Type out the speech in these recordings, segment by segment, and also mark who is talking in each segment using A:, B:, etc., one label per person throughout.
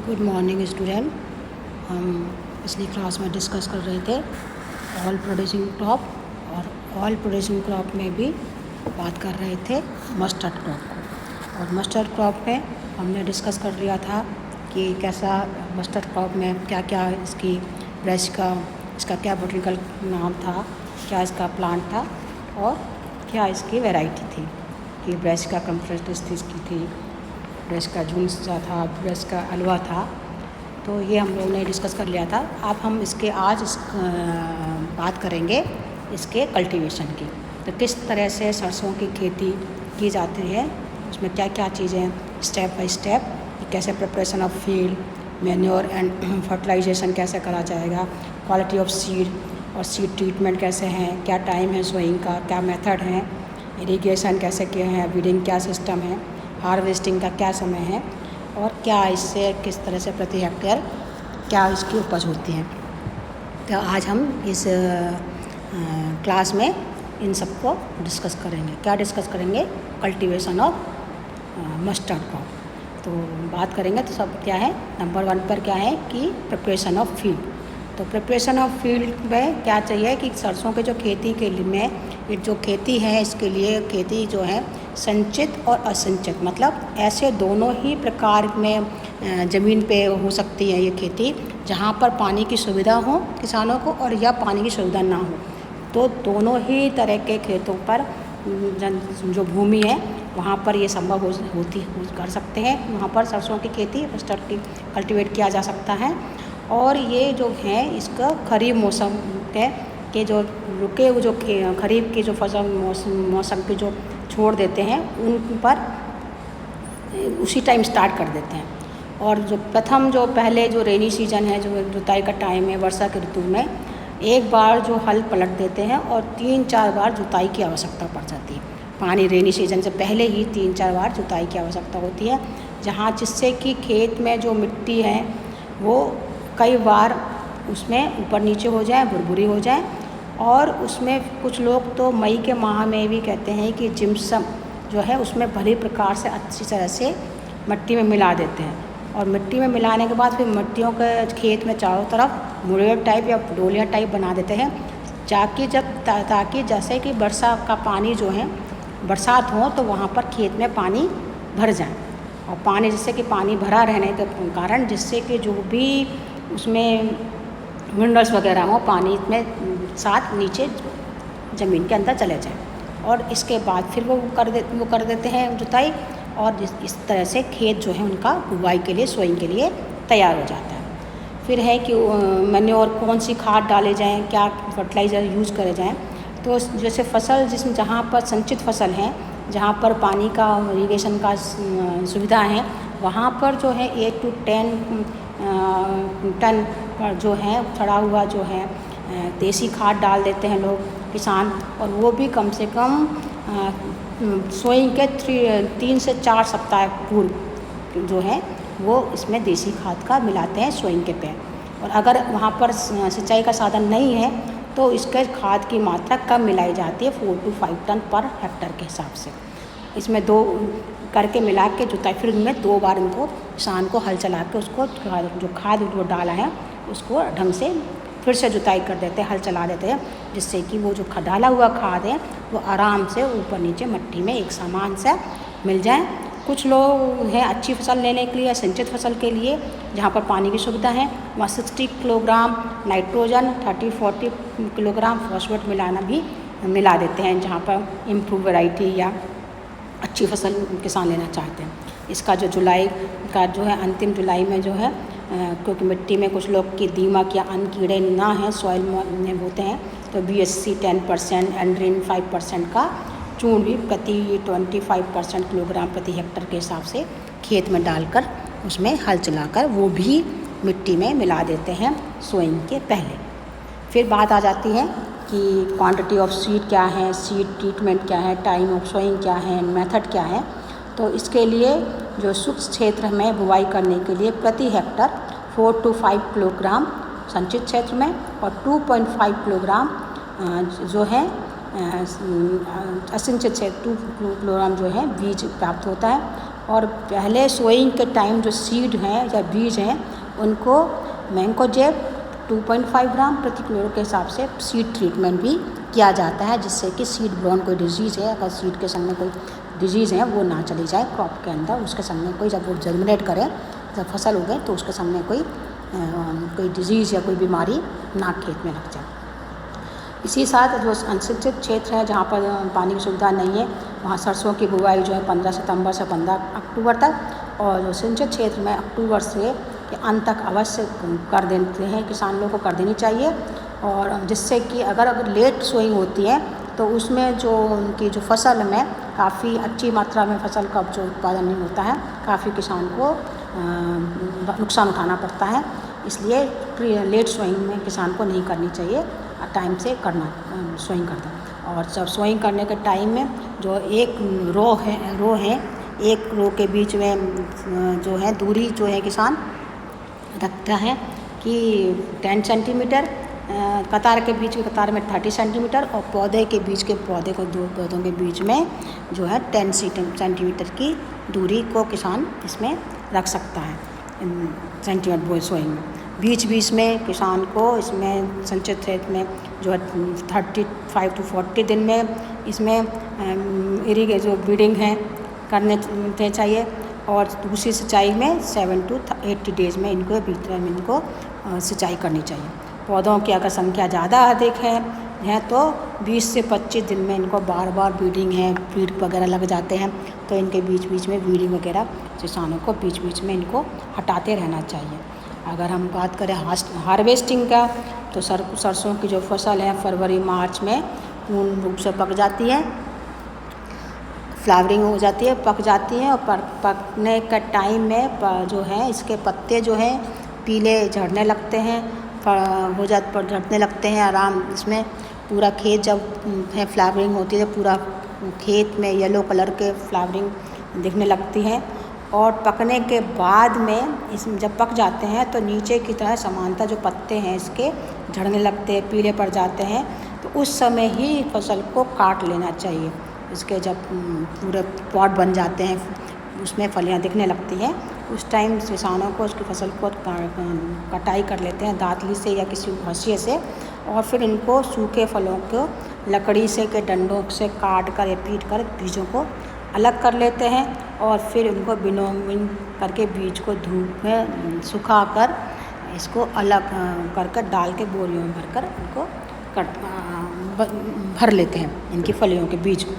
A: Good morning student. हम पिछली class में डिस्कस कर रहे थे ऑयल प्रोड्यूसिंग क्रॉप, और ऑयल प्रोड्यूसिंग क्रॉप में भी बात कर रहे थे मस्टर्ड क्रॉप को। और मस्टर्ड क्रॉप में हमने डिस्कस कर लिया था कि कैसा मस्टर्ड क्रॉप में क्या क्या इसकी ब्रश का इसका क्या बोटनिकल नाम था, क्या इसका प्लांट था और क्या इसकी वैरायटी थी, कि ब्रश का कम्प्रेस्टिस की थी, ब्रश का झुंसा था, ब्रश का अलवा था। तो ये हम लोगों ने डिस्कस कर लिया था। अब हम इसके बात करेंगे इसके कल्टीवेशन की। तो किस तरह से सरसों की खेती की जाती है, उसमें क्या क्या चीज़ें स्टेप बाय स्टेप, कैसे preparation of field, manure and fertilization कैसे करा जाएगा, क्वालिटी ऑफ सीड और सीड ट्रीटमेंट कैसे हैं, क्या टाइम है सोइंग का, क्या मेथड है, इरिगेशन कैसे किए हैं, वीडिंग क्या सिस्टम है, हार्वेस्टिंग का क्या समय है, और क्या इससे किस तरह से प्रति हेक्टेयर क्या इसकी उपज होती है। तो आज हम इस क्लास में इन सबको डिस्कस करेंगे। क्या डिस्कस करेंगे? Cultivation of mustard crop. तो बात करेंगे तो सब क्या है, नंबर 1 पर क्या है कि प्रिपरेशन ऑफ फील्ड। तो प्रिपरेशन ऑफ फील्ड में क्या चाहिए कि सरसों के जो खेती के लिए में जो खेती है, इसके लिए खेती जो है संचित और असंचित, मतलब ऐसे दोनों ही प्रकार में ज़मीन पे हो सकती है ये खेती, जहाँ पर पानी की सुविधा हो किसानों को और या पानी की सुविधा ना हो। तो दोनों ही तरह के खेतों पर जो भूमि है वहाँ पर ये संभव कर सकते हैं। वहाँ पर सरसों की खेती मस्टर्ड की कल्टीवेट किया जा सकता है। और ये जो है इसका खरीफ मौसम के जो रुके जो खरीफ की जो फसल मौसम के जो छोड़ देते हैं उन पर उसी टाइम स्टार्ट कर देते हैं। और जो प्रथम जो पहले जो रेनी सीजन है, जो जुताई का टाइम है वर्षा के ऋतु में, एक बार जो हल पलट देते हैं और 3-4 बार जुताई की आवश्यकता पड़ जाती है। पानी रेनी सीजन से पहले ही 3-4 बार जुताई की आवश्यकता होती है, जहाँ जिससे कि खेत में जो मिट्टी है वो कई बार उसमें ऊपर नीचे हो जाए, भुरभुरी हो जाए। और उसमें कुछ लोग तो मई के माह में भी कहते हैं कि जिप्सम जो है उसमें भली प्रकार से अच्छी तरह से मिट्टी में मिला देते हैं। और मिट्टी में मिलाने के बाद फिर मिट्टियों के खेत में चारों तरफ मुड़िया टाइप या डोलिया टाइप बना देते हैं, ताकि जैसे कि वर्षा का पानी जो है बरसात हो तो वहाँ पर खेत में पानी भर जाए। और पानी जिससे कि पानी भरा रहने के कारण जिससे कि जो भी उसमें मिनरल्स वगैरह हो पानी में साथ नीचे ज़मीन के अंदर चले जाए। और इसके बाद फिर वो कर देते हैं जुताई, और इस तरह से खेत जो है उनका बुवाई के लिए, सोइंग के लिए तैयार हो जाता है। फिर है कि मैन्योर कौन सी खाद डाले जाएं, क्या फर्टिलाइज़र यूज़ करे जाएं। तो जैसे फसल जहाँ पर संचित फसल है, जहाँ पर पानी का इरिगेशन का सुविधा है, वहाँ पर जो है 8 to 10 टन पर जो है खड़ा हुआ जो है देसी खाद डाल देते हैं लोग किसान। और वो भी कम से कम सोइंग के 3 से 4 सप्ताह पूर्व जो है वो इसमें देसी खाद का मिलाते हैं सोइंग के पे। और अगर वहाँ पर सिंचाई का साधन नहीं है तो इसके खाद की मात्रा कम मिलाई जाती है, 4 to 5 टन पर हेक्टर के हिसाब से। इसमें 2 करके मिला के जुताई, फिर उनमें 2 बार इनको किसान को हल चला के उसको जो खाद वो डाला है उसको ढंग से फिर से जुताई कर देते हैं, हल चला देते हैं, जिससे कि वो जो डाला हुआ खाद है वो आराम से ऊपर नीचे मिट्टी में एक समान से मिल जाए। कुछ लोग हैं अच्छी फसल लेने के लिए, सिंचित फसल के लिए जहाँ पर पानी की सुविधा है, वहाँ 60 किलोग्राम नाइट्रोजन, 30-40 किलोग्राम फॉस्फेट मिला देते हैं, जहाँ पर इम्प्रूव वैरायटी या अच्छी फसल किसान लेना चाहते हैं। इसका जो जुलाई का जो है अंतिम जुलाई में जो है, क्योंकि मिट्टी में कुछ लोग की दीमक या अन्य कीड़े ना हैं सॉइल में होते हैं, तो BSC 10%, एंड्रीन 5% का चूर्ण भी प्रति 25% किलोग्राम प्रति हेक्टर के हिसाब से खेत में डालकर उसमें हल चलाकर वो भी मिट्टी में मिला देते हैं सोइंग के पहले। फिर बात आ जाती है कि क्वांटिटी ऑफ सीड क्या है, सीड ट्रीटमेंट क्या है, टाइम ऑफ सोइंग क्या है, मेथड क्या है। तो इसके लिए जो शुष्क क्षेत्र में बुवाई करने के लिए प्रति हेक्टर 4 to 5 किलोग्राम संचित क्षेत्र में और 2.5 किलोग्राम जो है असिंचित से 2 किलोग्राम जो है बीज प्राप्त होता है। और पहले सोइंग के टाइम जो सीड हैं या बीज हैं उनको मैंकोजेब 2.5 ग्राम प्रति किलो के हिसाब से सीड ट्रीटमेंट भी किया जाता है, जिससे कि सीड ब्लोन कोई डिजीज़ है, अगर सीड के संग में कोई डिजीज़ है वो ना चली जाए क्रॉप के अंदर। उसके संग में कोई जब वो जर्मिनेट करे, जब फसल उगे तो उसके संग में कोई डिजीज़ या कोई बीमारी ना खेत में लग जाए। इसी साथ जो अनसिंचित क्षेत्र है जहाँ पर पानी की सुविधा नहीं है, वहाँ सरसों की बुआई जो है 15 सितंबर से 15 अक्टूबर तक, और जो सिंचित क्षेत्र में अक्टूबर से के अंत तक अवश्य कर देते हैं, किसान लोगों को कर देनी चाहिए। और जिससे कि अगर लेट सोइंग होती है तो उसमें जो उनकी जो फसल में काफ़ी अच्छी मात्रा में फसल का जो उत्पादन नहीं होता है, काफ़ी किसान को नुकसान उठाना पड़ता है। इसलिए लेट सोइंग में किसान को नहीं करनी चाहिए, टाइम से करना सोइंग कर दें। और जब सोइंग करने के टाइम में जो एक रो है एक रो के बीच में जो है दूरी जो है किसान रखता है कि 10 सेंटीमीटर, कतार के बीच के कतार में 30 सेंटीमीटर, और पौधे के बीच के पौधे को दो पौधों के बीच में जो है 10 सेंटीमीटर की दूरी को किसान इसमें रख सकता है सेंटीमीटर सोइंग में। बीच बीच में किसान को इसमें संचित क्षेत्र में जो है 35 to 40 दिन में इसमें जो ब्रीडिंग है करने चाहिए, और दूसरी सिंचाई में 7 to 80 डेज़ में इनको सिंचाई करनी चाहिए। पौधों की अगर संख्या ज़्यादा अधिक है तो 20 से 25 दिन में इनको बार बार ब्रीडिंग है, फीड वगैरह लग जाते हैं, तो इनके बीच बीच में ब्रीडिंग वगैरह किसानों को बीच बीच में इनको हटाते रहना चाहिए। अगर हम बात करें हार्वेस्टिंग का, तो सरसों की जो फसल है फरवरी मार्च में पूर्ण रूप से पक जाती है, फ्लावरिंग हो जाती है, पक जाती है, और पकने का टाइम में जो है इसके पत्ते जो हैं पीले झड़ने लगते हैं, झड़ने लगते हैं आराम। इसमें पूरा खेत जब है फ्लावरिंग होती है, पूरा खेत में येलो कलर के फ्लावरिंग दिखने लगती है। और पकने के बाद में इसमें जब पक जाते हैं तो नीचे की तरह समानता जो पत्ते हैं इसके झड़ने लगते हैं, पीले पड़ जाते हैं, तो उस समय ही फसल को काट लेना चाहिए। इसके जब पूरे पॉट बन जाते हैं, उसमें फलियां दिखने लगती हैं, उस टाइम किसानों को उसकी फसल को कटाई कर लेते हैं दांतली से या किसी हंसिए से, और फिर इनको सूखे फलों को लकड़ी से के डंडों से काट कर या पीट कर बीजों को अलग कर लेते हैं, और फिर उनको विनोइंग करके बीज को धूप में सुखा कर इसको अलग करके डाल के बोरियों में भर कर उनको भर लेते हैं इनकी फलियों के बीज को।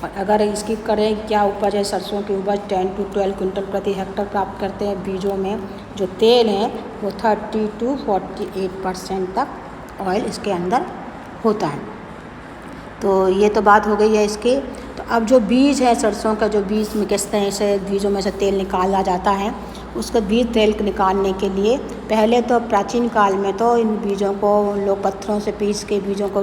A: और अगर इसकी करें क्या उपज है, सरसों की उपज 10 to 12 क्विंटल प्रति हेक्टर प्राप्त करते हैं। बीजों में जो तेल है वो 30 to 48% तक ऑयल इसके अंदर होता है। तो ये तो बात हो गई है इसकी। तो अब जो बीज है सरसों का, जो बीज में किस तरह से बीजों में से तेल निकाला जाता है, उसका बीज तेल निकालने के लिए पहले तो प्राचीन काल में तो इन बीजों को लोग पत्थरों से पीस के बीजों को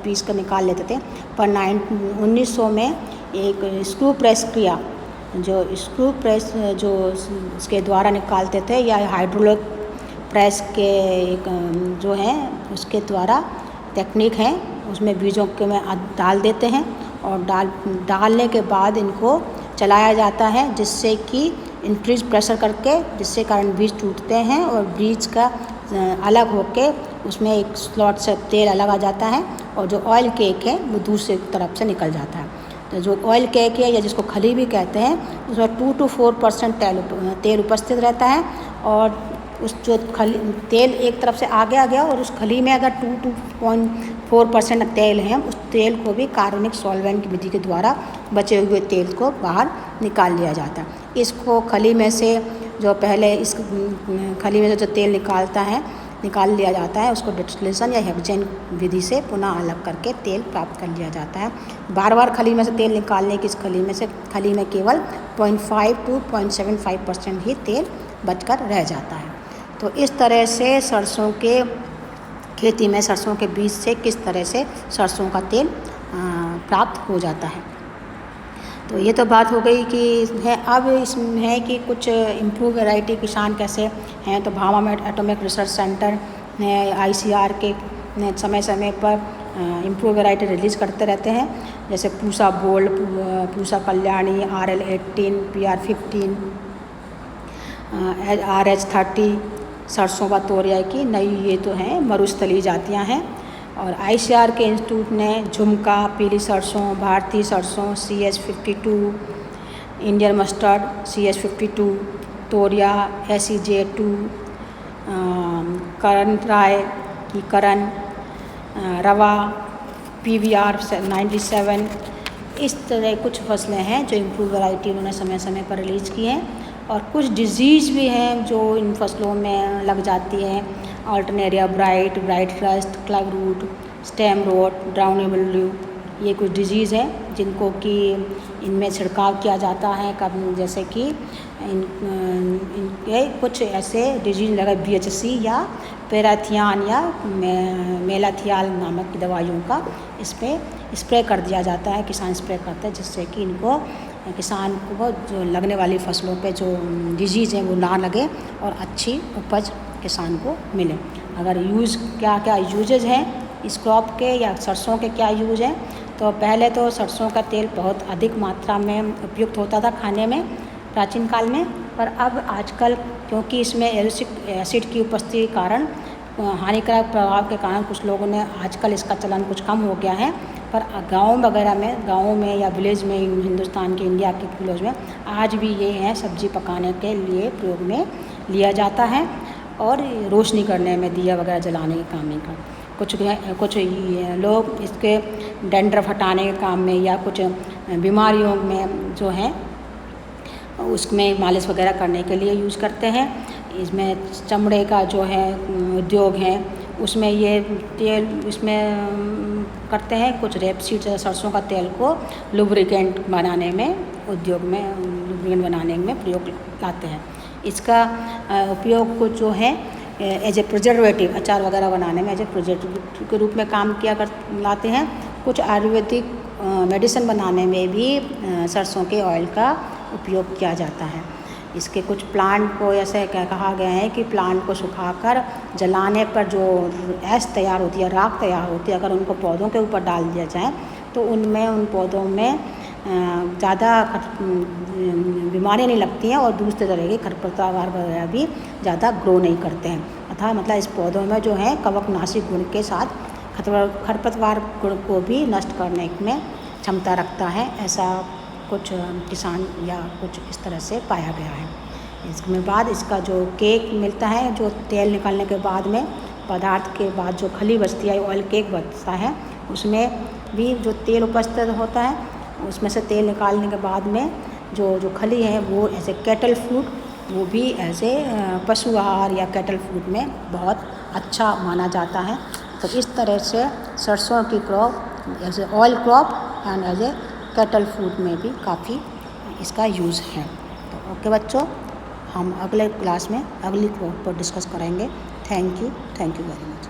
A: पीस कर निकाल लेते थे, पर 1900 में एक स्क्रू प्रेस किया, जो स्क्रू प्रेस जो इसके द्वारा निकालते थे, या हाइड्रोलिक प्रेस के जो है उसके द्वारा टेक्निक है, उसमें बीजों के में डाल देते हैं, और डालने के बाद इनको चलाया जाता है, जिससे कि इंक्रीज प्रेशर करके, जिससे कारण बीज टूटते हैं और बीज का अलग होके उसमें एक स्लॉट से तेल अलग आ जाता है, और जो ऑयल केक है वो दूसरी तरफ से निकल जाता है। तो जो ऑयल केक है या जिसको खली भी कहते हैं, उसमें 2 to 4% तेल उपस्थित रहता है, और उस जो तेल एक तरफ से आगे आ गया, और उस खली में अगर 2 to 4% तेल है, उस तेल को भी कार्बनिक सॉल्वेंट की विधि के द्वारा बचे हुए तेल को बाहर निकाल लिया जाता है। इसको खली में से जो पहले इस खली में से जो तेल निकाल लिया जाता है, उसको डिस्टिलेशन या हेक्सेन विधि से पुनः अलग करके तेल प्राप्त कर लिया जाता है। बार बार खली में से तेल निकालने की इस खली में केवल 0.5 to 0.75% ही तेल बचकर रह जाता है। तो इस तरह से सरसों के खेती में सरसों के बीज से किस तरह से सरसों का तेल प्राप्त हो जाता है। तो ये तो बात हो गई कि है। अब इसमें है कि कुछ इम्प्रूव वैरायटी किसान कैसे हैं, तो भाभा में एटॉमिक रिसर्च सेंटर ने ICR के समय समय पर इम्प्रूव वैरायटी रिलीज़ करते रहते हैं, जैसे Pusa gold, Pusa Kalyani, RL18, PR15, RH30, सरसों का तोरिया की नई ये तो हैं मरुस्थलीय जातियाँ हैं। और ICAR के इंस्टीट्यूट ने झुमका, पीली सरसों, भारतीय सरसों CH52, इंडियन मस्टर्ड CH52, तोरिया SEJ2, करण राय की करण, रवा PVR 97, इस तरह कुछ फसलें हैं जो इम्प्रूव वैरायटी उन्होंने समय समय पर रिलीज़ की हैं। और कुछ डिजीज़ भी हैं जो इन फसलों में लग जाती हैं, alternaria bright, bright rust, club root, stem rot, brown mildew, ये कुछ डिजीज़ हैं जिनको कि इनमें छिड़काव किया जाता है। कब जैसे कि ये कुछ ऐसे डिजीज लगा BHC या पैराथियान या मेलाथियाल नामक की दवाइयों का इस पर स्प्रे कर दिया जाता है, किसान स्प्रे करते हैं, जिससे कि इनको किसान को जो लगने वाली फसलों पे जो डिजीज़ हैं वो ना लगे और अच्छी उपज किसान को मिले। अगर यूज़ क्या क्या यूजेज हैं इस क्रॉप के या सरसों के क्या यूज हैं, तो पहले तो सरसों का तेल बहुत अधिक मात्रा में उपयुक्त होता था खाने में प्राचीन काल में, पर अब आजकल क्योंकि इसमें एसिडिक एसिड की उपस्थिति के कारण हानिकारक प्रभाव के कारण कुछ लोगों ने आजकल इसका चलन कुछ कम हो गया है। पर गाँव वगैरह में, गाँव में या विलेज में, हिंदुस्तान के इंडिया के विलेज में आज भी ये है सब्जी पकाने के लिए प्रयोग में लिया जाता है और रोशनी करने में, दिया वगैरह जलाने के काम में का कुछ लोग इसके डैंड्रफ हटाने के काम में या कुछ बीमारियों में जो है उसमें मालिश वगैरह करने के लिए यूज़ करते हैं। इसमें चमड़े का जो है उद्योग है उसमें ये तेल इसमें करते हैं, कुछ रेपसीड सरसों का तेल को लुब्रिकेंट बनाने में, उद्योग में लुब्रिकेंट बनाने में प्रयोग लाते हैं। इसका उपयोग को जो है एज ए प्रिजर्वेटिव, अचार वगैरह बनाने में एज ए प्रिजर्वेटिव के रूप में काम लाते हैं। कुछ आयुर्वेदिक मेडिसिन बनाने में भी सरसों के ऑयल का उपयोग किया जाता है। इसके कुछ प्लांट को ऐसे कहा गया है कि प्लांट को सुखाकर जलाने पर जो ऐश तैयार होती है, राख तैयार होती है, अगर उनको पौधों के ऊपर डाल दिया जाए तो उनमें, उन पौधों में ज़्यादा बीमारियाँ नहीं लगती हैं और दूसरे तरह के खरपतवार वगैरह भी ज़्यादा ग्रो नहीं करते हैं। अतः मतलब इस पौधों में जो है कवकनाशी गुण के साथ खरपतवार गुण को भी नष्ट करने में क्षमता रखता है, ऐसा कुछ किसान या कुछ इस तरह से पाया गया है। इसके बाद इसका जो केक मिलता है, जो तेल निकालने के बाद में पदार्थ के बाद जो खली बचती है, ऑयल केक बचता है, उसमें भी जो तेल उपस्थित होता है उसमें से तेल निकालने के बाद में जो खली है वो ऐसे कैटल फूड, वो भी ऐसे पशु आहार या कैटल फूड में बहुत अच्छा माना जाता है। तो इस तरह से सरसों की crop as a oil crop and as a cattle food में भी काफ़ी इसका यूज़ है। तो ओके बच्चों, हम अगले क्लास में अगली क्रॉप पर डिस्कस करेंगे। Thank you very much.